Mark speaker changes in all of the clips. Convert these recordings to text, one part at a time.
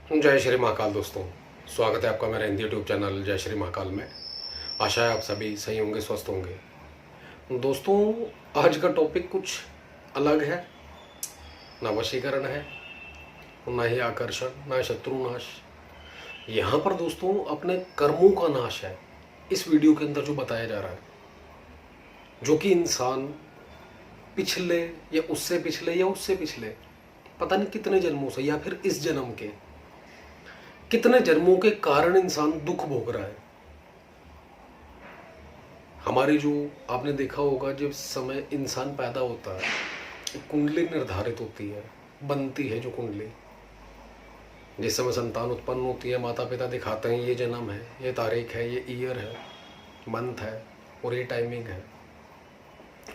Speaker 1: जय श्री महाकाल दोस्तों, स्वागत है आपका मेरे हिंदी यूट्यूब चैनल जय श्री महाकाल में। आशा है आप सभी सही होंगे, स्वस्थ होंगे। दोस्तों, आज का टॉपिक कुछ अलग है। ना वशीकरण है, ना ही आकर्षण, ना शत्रुनाश। यहाँ पर दोस्तों अपने कर्मों का नाश है इस वीडियो के अंदर जो बताया जा रहा है, जो कि इंसान पिछले या उससे पिछले पता नहीं कितने जन्मों से या फिर इस जन्म के कितने जन्मों के कारण इंसान दुख भोग रहा है। हमारी जो आपने देखा होगा, जब समय इंसान पैदा होता है एक कुंडली निर्धारित होती है, बनती है जो कुंडली। जिस समय संतान उत्पन्न होती है, माता पिता दिखाते हैं ये जन्म है, ये तारीख है, ये ईयर है, मंथ है और ये टाइमिंग है।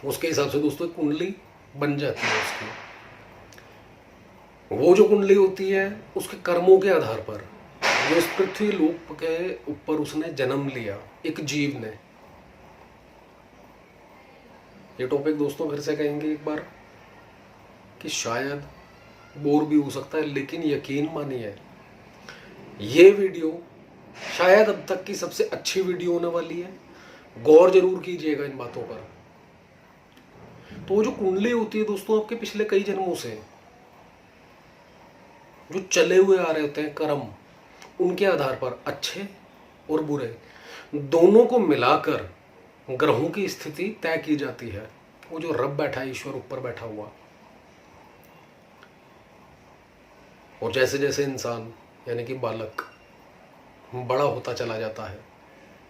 Speaker 1: उसके हिसाब से दोस्तों एक कुंडली बन जाती है उसकी। वो जो कुंडली होती है उसके कर्मों के आधार पर, जो इस पृथ्वी लोक के ऊपर उसने जन्म लिया एक जीव ने। ये टॉपिक दोस्तों फिर से कहेंगे एक बार कि शायद बोर भी हो सकता है, लेकिन यकीन मानिए ये वीडियो शायद अब तक की सबसे अच्छी वीडियो होने वाली है। गौर जरूर कीजिएगा इन बातों पर। तो जो कुंडली होती है दोस्तों आपके पिछले कई जन्मों से जो चले हुए आ रहे होते हैं कर्म, उनके आधार पर अच्छे और बुरे दोनों को मिलाकर ग्रहों की स्थिति तय की जाती है। वो जो रब बैठा है, ईश्वर ऊपर बैठा हुआ। और जैसे जैसे इंसान यानी कि बालक बड़ा होता चला जाता है,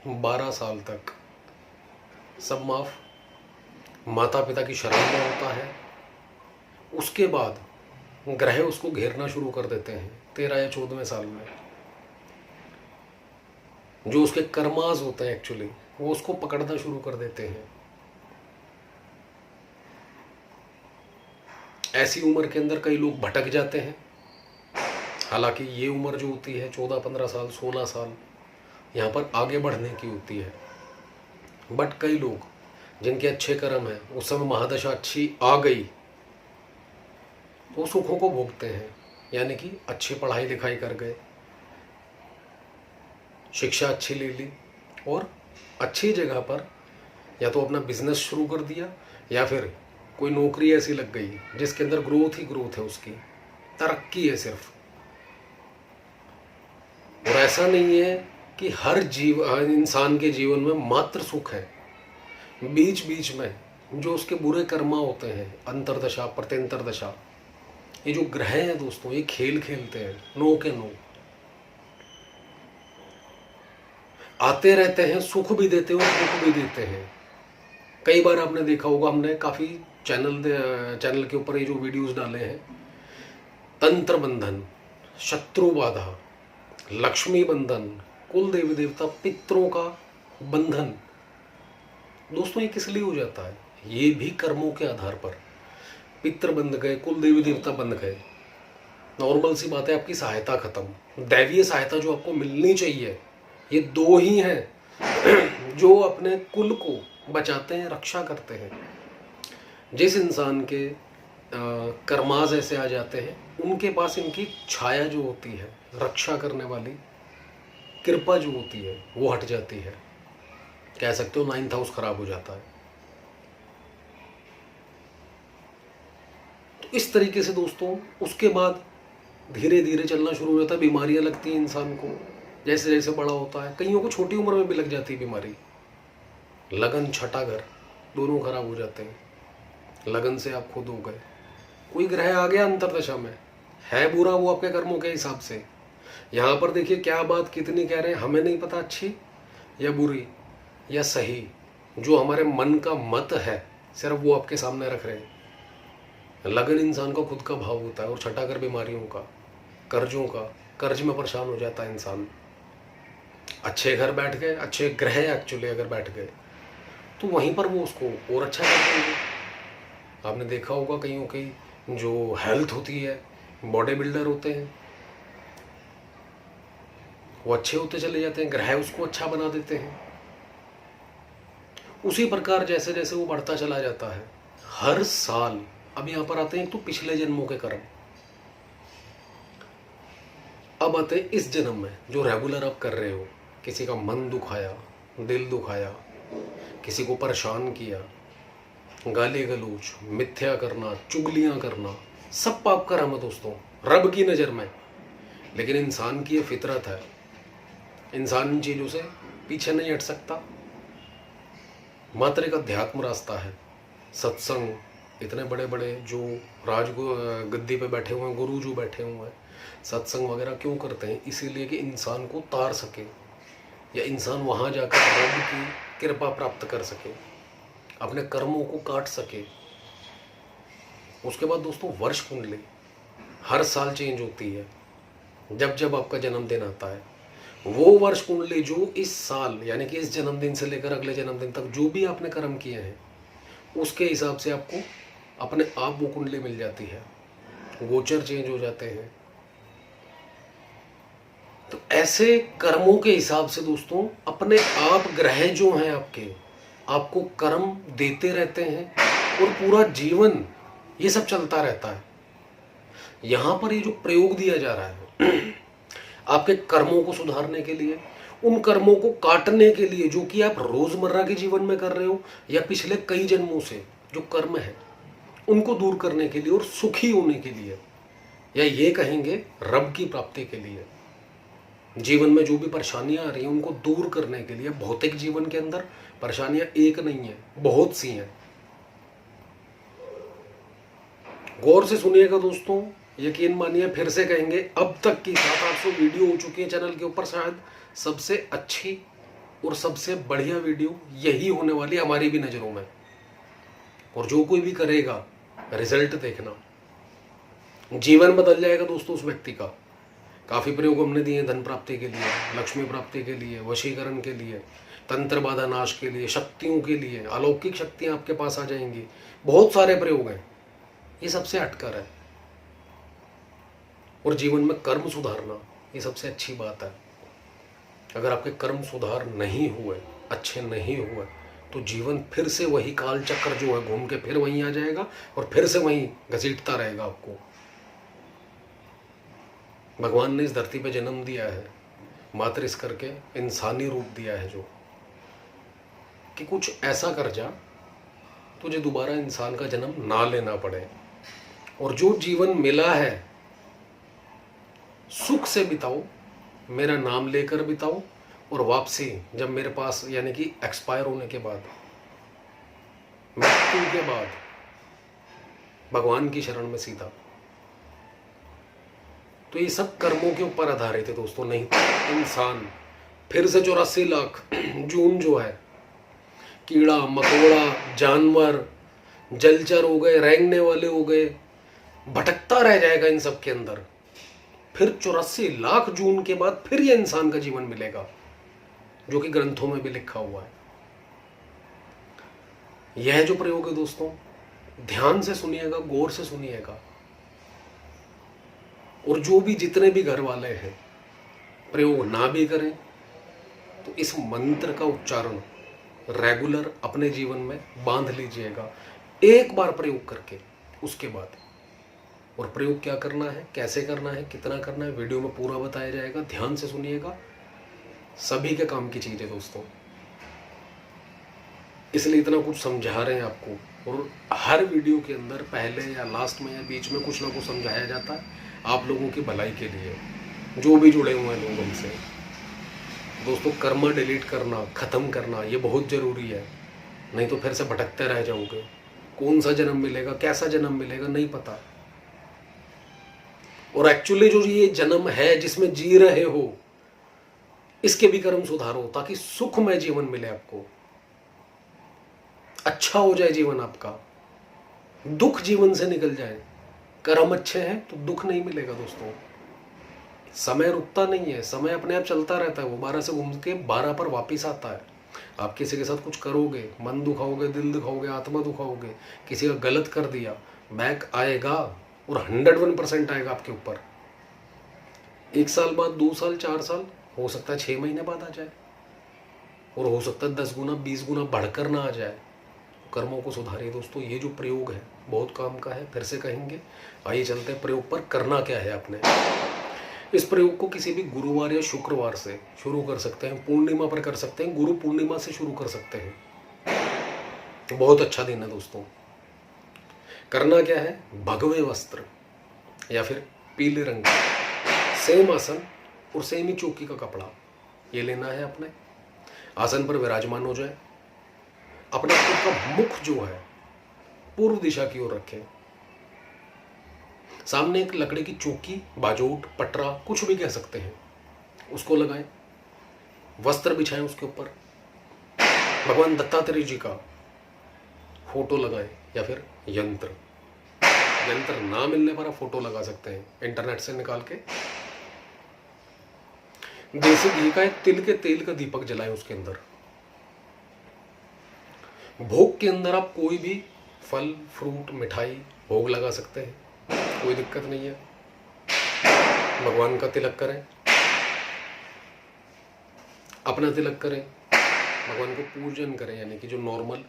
Speaker 1: 12 साल तक सब माफ, माता पिता की शरण में होता है। उसके बाद ग्रह उसको घेरना शुरू कर देते हैं 13 या 14वें साल में। जो उसके कर्माज होते हैं एक्चुअली वो उसको पकड़ना शुरू कर देते हैं। ऐसी उम्र के अंदर कई लोग भटक जाते हैं। हालांकि ये उम्र जो होती है 14-15 साल 16 साल यहाँ पर आगे बढ़ने की होती है। बट कई लोग जिनके अच्छे कर्म हैं, उस समय महादशा अच्छी आ गई तो सुखों को भोगते हैं। यानी कि अच्छी पढ़ाई लिखाई कर गए, शिक्षा अच्छी ले ली और अच्छी जगह पर या तो अपना बिजनेस शुरू कर दिया या फिर कोई नौकरी ऐसी लग गई जिसके अंदर ग्रोथ ही ग्रोथ है, उसकी तरक्की है सिर्फ। और ऐसा नहीं है कि हर इंसान के जीवन में मात्र सुख है। बीच बीच में जो उसके बुरे कर्मा होते हैं, अंतरदशा प्रत्यंतर दशा, ये जो ग्रह हैं दोस्तों ये खेल खेलते हैं, नो के नो आते रहते हैं, सुख भी देते हैं और दुख भी देते हैं। कई बार आपने देखा होगा, हमने काफ़ी चैनल के ऊपर ये जो वीडियोस डाले हैं, तंत्र बंधन, शत्रु बाधा, लक्ष्मी बंधन, कुल देवी देवता पितरों का बंधन। दोस्तों ये किस लिए हो जाता है? ये भी कर्मों के आधार पर। पितर बंध गए, कुल देवी देवता बंध गए, नॉर्मल सी बात है, आपकी सहायता खत्म। दैवीय सहायता जो आपको मिलनी चाहिए, ये दो ही हैं जो अपने कुल को बचाते हैं, रक्षा करते हैं। जिस इंसान के कर्माज ऐसे आ जाते हैं, उनके पास इनकी छाया जो होती है, रक्षा करने वाली कृपा जो होती है वो हट जाती है। कह सकते हो 9th हाउस खराब हो जाता है। तो इस तरीके से दोस्तों उसके बाद धीरे धीरे चलना शुरू हो जाता है। बीमारियां लगती हैं इंसान को जैसे जैसे बड़ा होता है। कईयों को छोटी उम्र में भी लग जाती है बीमारी। लगन छठा घर दोनों खराब हो जाते हैं। लगन से आप खुद हो गए, कोई ग्रह आ गया अंतरदशा में, है बुरा वो आपके कर्मों के हिसाब से। यहाँ पर देखिए क्या बात कितनी कह रहे हैं, हमें नहीं पता अच्छी या बुरी या सही। जो हमारे मन का मत है सिर्फ वो आपके सामने रख रहे हैं। लगन इंसान का खुद का भाव होता है और छठा घर बीमारियों का, कर्जों का, कर्ज में परेशान हो जाता है इंसान। अच्छे घर बैठ गए, अच्छे ग्रह एक्चुअली अगर बैठ गए तो वहीं पर वो उसको और अच्छा कर देंगे। आपने देखा होगा कईयों की जो हेल्थ होती है, बॉडी बिल्डर होते हैं, वो अच्छे होते चले जाते हैं, ग्रह उसको अच्छा बना देते हैं। उसी प्रकार जैसे जैसे वो बढ़ता चला जाता है हर साल। अब यहाँ पर आते हैं तो पिछले जन्मों के कर्म। अब आते हैं इस जन्म में जो रेगुलर आप कर रहे हो। किसी का मन दुखाया, दिल दुखाया, किसी को परेशान किया, गाली गलौज, मिथ्या करना, चुगलियां करना, सब पाप कर्म है दोस्तों रब की नज़र में। लेकिन इंसान की ये फितरत है, इंसान इन चीज़ों से पीछे नहीं हट सकता। मात्र एक अध्यात्म रास्ता है, सत्संग। इतने बड़े बड़े जो राज गद्दी पे बैठे हुए हैं, गुरु जो बैठे हुए हैं, सत्संग वगैरह क्यों करते हैं? इसीलिए कि इंसान को तार सके, या इंसान वहाँ जाकर रब की कृपा प्राप्त कर सके, अपने कर्मों को काट सके। उसके बाद दोस्तों वर्ष कुंडली हर साल चेंज होती है। जब जब आपका जन्मदिन आता है, वो वर्ष कुंडली जो इस साल यानी कि इस जन्मदिन से लेकर अगले जन्मदिन तक जो भी आपने कर्म किए हैं, उसके हिसाब से आपको अपने आप वो कुंडली मिल जाती है। गोचर चेंज हो जाते हैं। तो ऐसे कर्मों के हिसाब से दोस्तों अपने आप ग्रह जो हैं आपके, आपको कर्म देते रहते हैं और पूरा जीवन ये सब चलता रहता है। यहां पर ये जो प्रयोग दिया जा रहा है आपके कर्मों को सुधारने के लिए, उन कर्मों को काटने के लिए जो कि आप रोजमर्रा के जीवन में कर रहे हो, या पिछले कई जन्मों से जो कर्म है उनको दूर करने के लिए और सुखी होने के लिए, या ये कहेंगे रब की प्राप्ति के लिए। जीवन में जो भी परेशानियां आ रही हैं उनको दूर करने के लिए। भौतिक जीवन के अंदर परेशानियां एक नहीं है, बहुत सी हैं। गौर से सुनिएगा दोस्तों, यकीन मानिए, फिर से कहेंगे, अब तक की 700-800 वीडियो हो चुकी है चैनल के ऊपर। शायद सबसे अच्छी और सबसे बढ़िया वीडियो यही होने वाली हमारी भी नज़रों में। और जो कोई भी करेगा रिजल्ट देखना, जीवन बदल जाएगा दोस्तों उस व्यक्ति का। काफ़ी प्रयोग हमने दिए धन प्राप्ति के लिए, लक्ष्मी प्राप्ति के लिए, वशीकरण के लिए, तंत्र बाधा नाश के लिए, शक्तियों के लिए, अलौकिक शक्तियाँ आपके पास आ जाएंगी। बहुत सारे प्रयोग हैं, ये सबसे हटकर है। और जीवन में कर्म सुधारना ये सबसे अच्छी बात है। अगर आपके कर्म सुधार नहीं हुए, अच्छे नहीं हुए, तो जीवन फिर से वही काल चक्र जो है घूम के फिर वहीं आ जाएगा और फिर से वहीं घसीटता रहेगा आपको। भगवान ने इस धरती पे जन्म दिया है मात्र इस करके, इंसानी रूप दिया है जो कि कुछ ऐसा कर जा तुझे दोबारा इंसान का जन्म ना लेना पड़े। और जो जीवन मिला है सुख से बिताओ, मेरा नाम लेकर बिताओ, और वापसी जब मेरे पास यानी कि एक्सपायर होने के बाद, मृत्यु के बाद, भगवान की शरण में सीधा। तो ये सब कर्मों के ऊपर आधारित है दोस्तों। नहीं तो इंसान फिर से 84 लाख जून जो है, कीड़ा मकोड़ा, जानवर, जलचर हो गए, रेंगने वाले हो गए, भटकता रह जाएगा इन सब के अंदर। फिर 84 लाख जून के बाद फिर ये इंसान का जीवन मिलेगा, जो कि ग्रंथों में भी लिखा हुआ है। यह जो प्रयोग है दोस्तों, ध्यान से सुनिएगा, गौर से सुनिएगा। और जो भी जितने भी घर वाले हैं प्रयोग ना भी करें तो इस मंत्र का उच्चारण रेगुलर अपने जीवन में बांध लीजिएगा, एक बार प्रयोग करके। उसके बाद और प्रयोग क्या करना है, कैसे करना है, कितना करना है, वीडियो में पूरा बताया जाएगा। ध्यान से सुनिएगा, सभी के काम की चीज़ है दोस्तों, इसलिए इतना कुछ समझा रहे हैं आपको। और हर वीडियो के अंदर पहले या लास्ट में या बीच में कुछ ना कुछ समझाया जाता है आप लोगों की भलाई के लिए, जो भी जुड़े हुए हैं लोग हमसे। दोस्तों कर्म डिलीट करना, ख़त्म करना ये बहुत ज़रूरी है, नहीं तो फिर से भटकते रह जाओगे। कौन सा जन्म मिलेगा, कैसा जन्म मिलेगा, नहीं पता। और एक्चुअली जो ये जन्म है जिसमें जी रहे हो, इसके भी कर्म सुधारो ताकि सुखमय जीवन मिले आपको, अच्छा हो जाए जीवन आपका, दुख जीवन से निकल जाए। कर्म अच्छे हैं तो दुख नहीं मिलेगा दोस्तों। समय रुकता नहीं है, समय अपने आप चलता रहता है, वो 12 से घूम के 12 पर वापिस आता है। आप किसी के साथ कुछ करोगे, मन दुखाओगे, दिल दुखाओगे, आत्मा दुखाओगे, किसी का गलत कर दिया, बैक आएगा और 101% आएगा आपके ऊपर। 1 साल बाद, 2 साल, 4 साल, हो सकता है 6 महीने बाद आ जाए, और हो सकता है 10 गुना 20 गुना बढ़कर ना आ जाए। कर्मों को सुधारिए दोस्तों। ये जो प्रयोग है बहुत काम का है, फिर से कहेंगे। आइए चलते हैं प्रयोग पर। करना क्या है आपने, इस प्रयोग को किसी भी गुरुवार या शुक्रवार से शुरू कर सकते हैं, पूर्णिमा पर कर सकते हैं, गुरु पूर्णिमा से शुरू कर सकते हैं। तो बहुत अच्छा दिन है दोस्तों। करना क्या है, भगवे वस्त्र या फिर पीले रंग का सेम आसन और सेम ही चौकी का कपड़ा ये लेना है अपने। आसन पर विराजमान हो जाए, अपना खुद का मुख जो है पूर्व दिशा की ओर रखें। सामने एक लकड़ी की चौकी, बाजोट, पटरा, कुछ भी कह सकते हैं, उसको लगाएं। वस्त्र बिछाएं, उसके ऊपर भगवान दत्तात्रेय जी का फोटो लगाएं या फिर यंत्र ना मिलने पर आप फोटो लगा सकते हैं इंटरनेट से निकाल के। देसी घी का एक तिल के तेल का दीपक जलाएं, उसके अंदर भोग के अंदर आप कोई भी फल, फ्रूट, मिठाई भोग लगा सकते हैं, कोई दिक्कत नहीं है। भगवान का तिलक करें, अपना तिलक करें, भगवान को पूजन करें, यानी कि जो नॉर्मल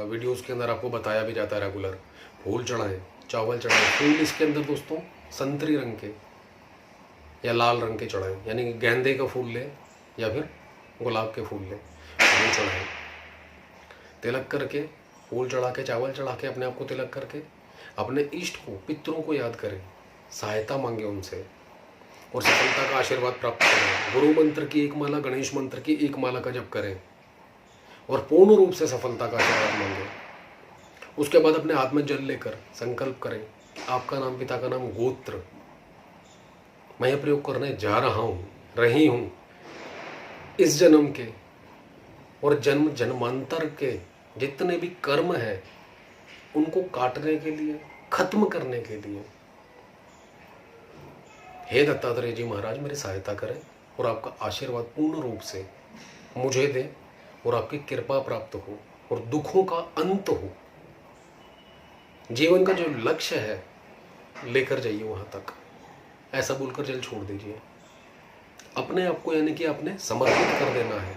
Speaker 1: वीडियोस के अंदर आपको बताया भी जाता है रेगुलर। फूल चढ़ाएं, चावल चढ़ाएं। फूल इसके अंदर दोस्तों संतरी रंग के या लाल रंग के चढ़ाएं, यानी कि गेंदे का फूल लें या फिर गुलाब के फूल लें, फूल चढ़ाएं। तिलक करके, फूल चढ़ा के, चावल चढ़ा के, अपने आप को तिलक करके अपने इष्ट को, पितरों को याद करें, सहायता मांगे उनसे और सफलता का आशीर्वाद प्राप्त करें। गुरु मंत्र की एक माला, गणेश मंत्र की एक माला का जप करें और पूर्ण रूप से सफलता का आशीर्वाद मांगे। उसके बाद अपने हाथ में जल लेकर संकल्प करें, आपका नाम, पिता का नाम, गोत्र मैं यह प्रयोग करने जा रहा हूँ, रही हूँ, इस जन्म के और जन्म जन्मांतर के जितने भी कर्म हैं उनको काटने के लिए, खत्म करने के लिए हे दत्तात्रेय जी महाराज मेरी सहायता करें और आपका आशीर्वाद पूर्ण रूप से मुझे दें और आपकी कृपा प्राप्त हो और दुखों का अंत हो। जीवन का जो लक्ष्य है लेकर जाइए वहां तक, ऐसा बोलकर जल छोड़ दीजिए। अपने आप को यानी कि आपने समर्पित कर देना है।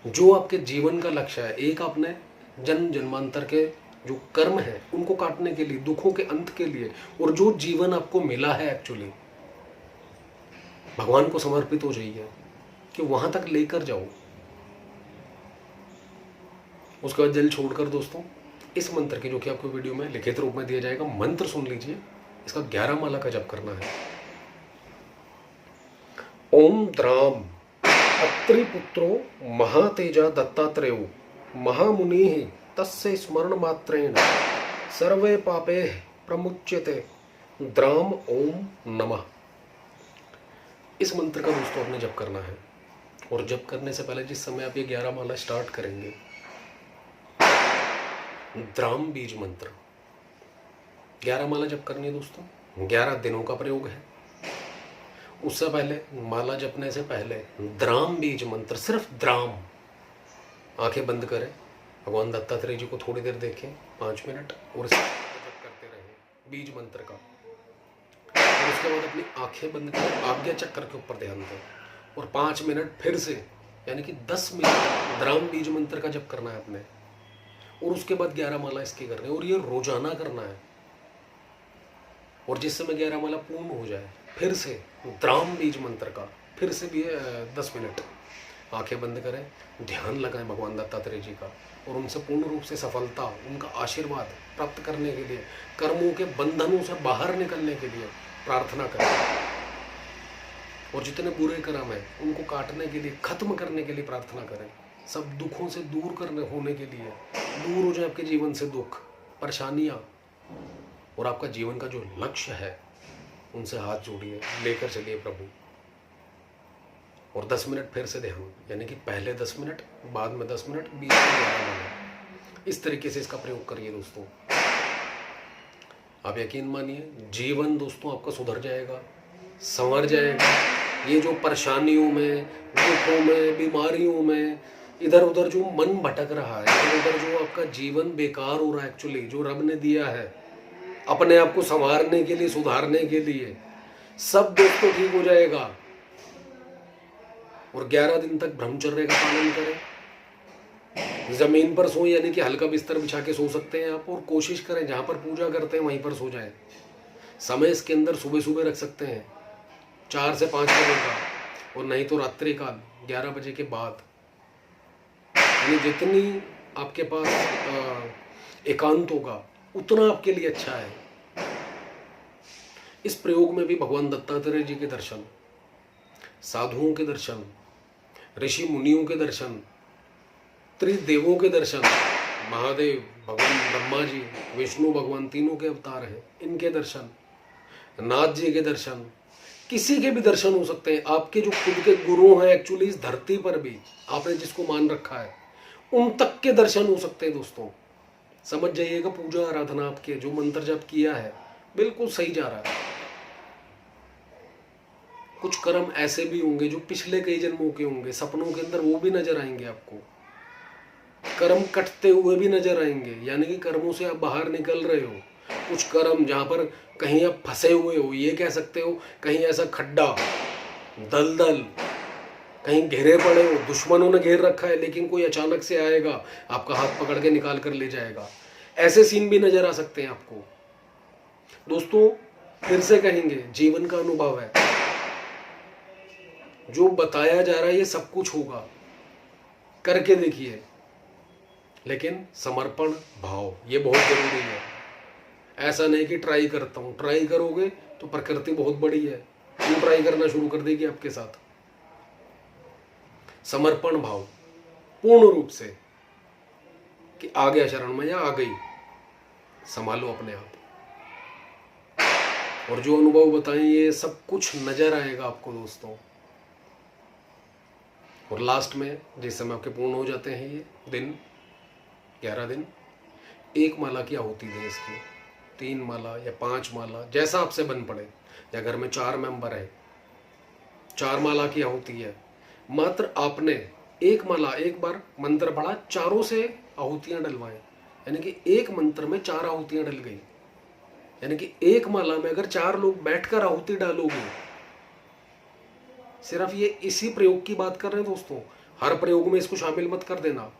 Speaker 1: जो आपके जीवन का लक्ष्य है, एक आपने जन्म जन्मांतर के जो कर्म है उनको काटने के लिए, दुखों के अंत के लिए, और जो जीवन आपको मिला है एक्चुअली भगवान को समर्पित हो जाइए कि वहां तक लेकर जाओ। उसके बाद जल छोड़कर दोस्तों इस मंत्र की, जो कि आपको वीडियो में लिखित रूप में दिया जाएगा, मंत्र सुन लीजिए। इसका 11 माला का जप करना है। ओम द्राम अत्रिपुत्रो महातेजा दत्तात्रेयो महामुनि तस्य स्मरण मात्रेण सर्वे पापे प्रमुच्यते द्राम ओम नमः। इस मंत्र का दोस्तों आपने जप करना है और जप करने से पहले जिस समय आप ये 11 माला स्टार्ट करेंगे, द्राम बीज मंत्र 11 माला जप करनी है दोस्तों। 11 दिनों का प्रयोग है। उससे पहले, माला जपने से पहले द्राम बीज मंत्र, सिर्फ द्राम, आंखें बंद करें, भगवान दत्तात्रेय जी को थोड़ी देर देखें 5 मिनट और इसका जप करते रहें बीज मंत्र का। और उसके बाद अपनी आंखें बंद कर आज्ञा चक्र के ऊपर ध्यान दें और 5 मिनट फिर से, यानी कि 10 मिनट द्राम बीज मंत्र का जप करना है अपने। और उसके बाद 11 माला इसकी करनी है और ये रोजाना करना है। और जिस समय 11 माला पूर्ण हो जाए फिर से द्राम बीज मंत्र का फिर से भी 10 मिनट आंखें बंद करें, ध्यान लगाएं भगवान दत्तात्रेय जी का और उनसे पूर्ण रूप से सफलता, उनका आशीर्वाद प्राप्त करने के लिए, कर्मों के बंधनों से बाहर निकलने के लिए प्रार्थना करें। और जितने बुरे कर्म हैं उनको काटने के लिए, खत्म करने के लिए प्रार्थना करें। सब दुखों से दूर करने होने के लिए, दूर हो जाए आपके जीवन से दुख, परेशानियां, और आपका जीवन का जो लक्ष्य है उनसे हाथ जोड़िए, लेकर चलिए प्रभु। और 10 मिनट फिर से ध्यान, यानी कि पहले 10 मिनट, बाद में 10 मिनट, बीच में 11 मिनट। इस तरीके से इसका प्रयोग करिए दोस्तों। आप यकीन मानिए, जीवन दोस्तों आपका सुधर जाएगा, संवर जाएगा। ये जो परेशानियों में, दुखों में, बीमारियों में, इधर उधर जो मन भटक रहा है, इधर उधर जो आपका जीवन बेकार हो रहा है, एक्चुअली जो रब ने दिया है अपने आप को संवारने के लिए, सुधारने के लिए, सब दोस्तों ठीक हो जाएगा। और 11 दिन तक ब्रह्मचर्य का पालन करें। जमीन पर सोएं, यानी कि हल्का बिस्तर बिछा के सो सकते हैं आप, और कोशिश करें जहां पर पूजा करते हैं वहीं पर सो जाएं। समय इसके अंदर सुबह सुबह रख सकते हैं 4 से 5 बजे का, और नहीं तो रात्रि काल 11 बजे के बाद। यानी जितनी आपके पास एकांत होगा उतना आपके लिए अच्छा है। इस प्रयोग में भी भगवान दत्तात्रेय जी के दर्शन, साधुओं के दर्शन, ऋषि मुनियों के दर्शन, त्रिदेवों के दर्शन, महादेव, भगवान ब्रह्मा जी, विष्णु भगवान, तीनों के अवतार हैं, इनके दर्शन, नाथ जी के दर्शन, किसी के भी दर्शन हो सकते हैं। आपके जो खुद के गुरु हैं एक्चुअली इस धरती पर भी आपने जिसको मान रखा है उन तक के दर्शन हो सकते हैं। दोस्तों समझ जाइएगा, पूजा आराधना आपके जो मंत्र जप किया है बिल्कुल सही जा रहा है। कुछ कर्म ऐसे भी होंगे जो पिछले कई जन्मों के होंगे, सपनों के अंदर वो भी नजर आएंगे आपको, कर्म कटते हुए भी नजर आएंगे, यानी कि कर्मों से आप बाहर निकल रहे हो। कुछ कर्म जहां पर कहीं आप फंसे हुए हो, ये कह सकते हो, कहीं ऐसा खड्डा, दलदल, कहीं घेरे पड़े हो, दुश्मनों ने घेर रखा है, लेकिन कोई अचानक से आएगा, आपका हाथ पकड़ के निकाल कर ले जाएगा। ऐसे सीन भी नजर आ सकते हैं आपको। दोस्तों फिर से कहेंगे, जीवन का अनुभव है, जो बताया जा रहा है ये सब कुछ होगा, करके देखिए। लेकिन समर्पण भाव ये बहुत जरूरी है। ऐसा नहीं कि ट्राई करता हूं, ट्राई करोगे तो प्रकृति बहुत बड़ी है, क्यों ट्राई करना शुरू कर देगी आपके साथ। समर्पण भाव पूर्ण रूप से कि आ गया शरण में या आ गई, संभालो अपने आप। और जो अनुभव बताएं ये सब कुछ नजर आएगा आपको दोस्तों। और लास्ट में जिस समय आपके पूर्ण हो जाते हैं ये दिन, 11 दिन, 1 माला की आहुति दें इसकी, 3 माला या 5 माला, जैसा आपसे बन पड़े। या घर में 4 मेंबर है, 4 माला की आहुति है, मात्र आपने 1 माला, एक बार मंत्र पढ़ा, चारों से आहुतियां डलवाएं। यानी कि एक मंत्र में 4 आहुतियां डल गई। यानी कि 1 माला में अगर 4 लोग बैठकर आहुति डालोगे, सिर्फ ये इसी प्रयोग की बात कर रहे हैं दोस्तों, हर प्रयोग में इसको शामिल मत कर देना।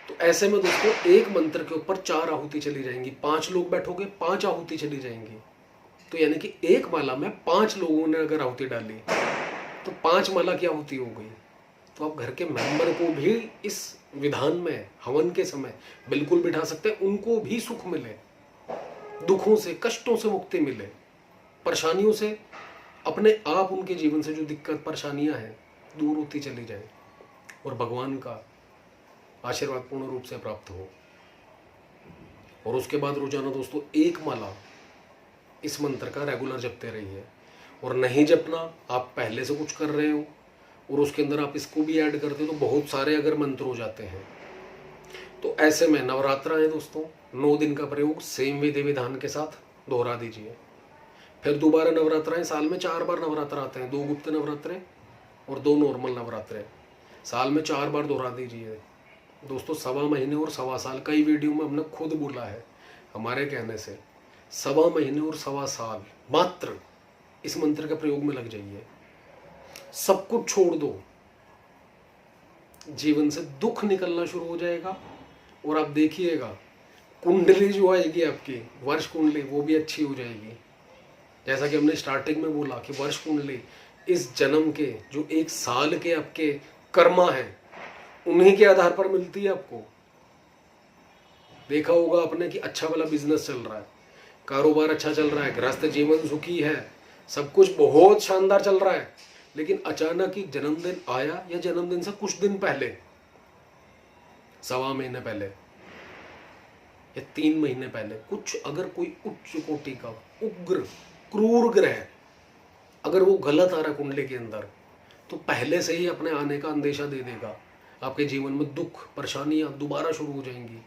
Speaker 1: तो ऐसे में दोस्तों एक मंत्र के ऊपर 4 आहुति चली जाएंगी। 5 लोग बैठोगे, 5 आहुति चली जाएंगी। तो यानी कि 1 माला में 5 लोगों ने अगर आहुति डाली तो 5 माला की आहुति हो गई। तो आप घर के मेंबर को भी इस विधान में हवन के समय बिल्कुल बिठा सकते हैं, उनको भी सुख मिले, दुखों से, कष्टों से मुक्ति मिले, परेशानियों से अपने आप उनके जीवन से जो दिक्कत परेशानियां हैं दूर होती चली जाए और भगवान का आशीर्वाद पूर्ण रूप से प्राप्त हो। और उसके बाद रोजाना दोस्तों 1 माला इस मंत्र का रेगुलर जपते रहिए। और नहीं जपना, आप पहले से कुछ कर रहे हो और उसके अंदर आप इसको भी ऐड करते हो तो बहुत सारे अगर मंत्र हो जाते हैं। तो ऐसे में नवरात्रा है दोस्तों, 9 दिन का प्रयोग सेम विधि विधान के साथ दोहरा दीजिए। फिर दोबारा नवरात्राएं, साल में 4 बार नवरात्र आते हैं, 2 गुप्त नवरात्रे और 2 नॉर्मल नवरात्रे, साल में 4 बार दोहरा दीजिए दोस्तों। 1.25 महीने और 1.25 साल, कई वीडियो में हमने खुद बोला है हमारे कहने से, 1.25 महीने और 1.25 साल मात्र इस मंत्र के प्रयोग में लग जाइए। सब कुछ छोड़ दो, जीवन से दुख निकलना शुरू हो जाएगा। और आप देखिएगा कुंडली जो आएगी आपकी, वर्ष कुंडली, वो भी अच्छी हो जाएगी। जैसा कि हमने स्टार्टिंग में बोला कि वर्ष कुंडली इस जन्म के जो 1 साल के आपके कर्मा हैं उन्हीं के आधार पर मिलती है आपको। देखा होगा आपने कि अच्छा वाला बिजनेस चल रहा है, कारोबार अच्छा चल रहा है, गृहस्थ जीवन सुखी है, सब कुछ बहुत शानदार चल रहा है, लेकिन अचानक ही जन्मदिन आया या जन्मदिन से कुछ दिन पहले, 1.25 महीने पहले या 3 महीने पहले, कुछ अगर कोई उच्च कोटि का उग्र क्रूर ग्रह अगर वो गलत आ रहा है कुंडली के अंदर, तो पहले से ही अपने आने का अंदेशा दे देगा। आपके जीवन में दुख परेशानियां दोबारा शुरू हो जाएंगी।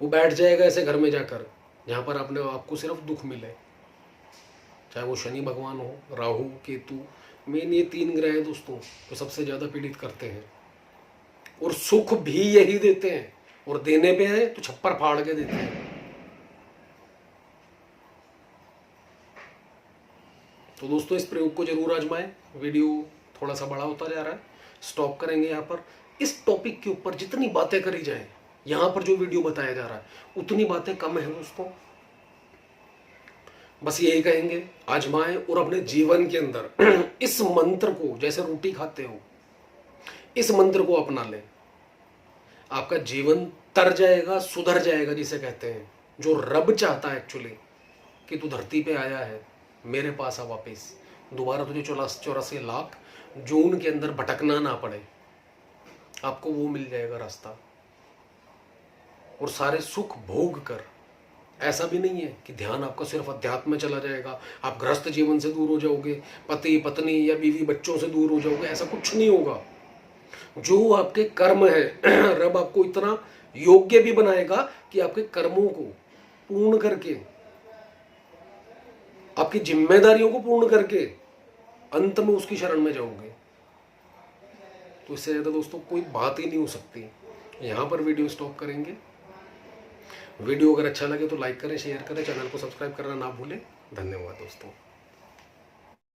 Speaker 1: वो बैठ जाएगा ऐसे घर में जाकर जहां पर आपको सिर्फ दुख मिले, चाहे वो शनि भगवान हो, राहु, केतु, मेन ये 3 ग्रह हैं दोस्तों जो सबसे ज्यादा पीड़ित करते हैं और सुख भी यही देते हैं, और देने पे है तो छप्पर फाड़ के देते हैं। तो दोस्तों इस प्रयोग को जरूर आजमाएं। वीडियो थोड़ा सा बड़ा होता जा रहा है, स्टॉप करेंगे यहाँ पर। इस टॉपिक के ऊपर जितनी बातें करी जाए, यहाँ पर जो वीडियो बताया जा रहा है उतनी बातें कम है दोस्तों। बस यही कहेंगे, आजमाएं और अपने जीवन के अंदर इस मंत्र को, जैसे रोटी खाते हो, इस मंत्र को अपना लें। आपका जीवन तर जाएगा, सुधर जाएगा, जिसे कहते हैं। जो रब चाहता है एक्चुअली कि तू धरती पे आया है, मेरे पास आ वापिस, दोबारा तुझे 84 लाख जून के अंदर भटकना ना पड़े, आपको वो मिल जाएगा रास्ता। और सारे सुख भोग कर, ऐसा भी नहीं है कि ध्यान आपका सिर्फ अध्यात्म में चला जाएगा, आप गृहस्थ जीवन से दूर हो जाओगे, पति पत्नी या बीवी बच्चों से दूर हो जाओगे, ऐसा कुछ नहीं होगा। जो आपके कर्म है रब आपको इतना योग्य भी बनाएगा कि आपके कर्मों को पूर्ण करके, आपकी जिम्मेदारियों को पूर्ण करके अंत में उसकी शरण में जाओगे। तो इससे ज्यादा दोस्तों कोई बात ही नहीं हो सकती। यहां पर वीडियो स्टॉप करेंगे। वीडियो अगर अच्छा लगे तो लाइक करें, शेयर करें, चैनल को सब्सक्राइब करना ना भूलें। धन्यवाद दोस्तों।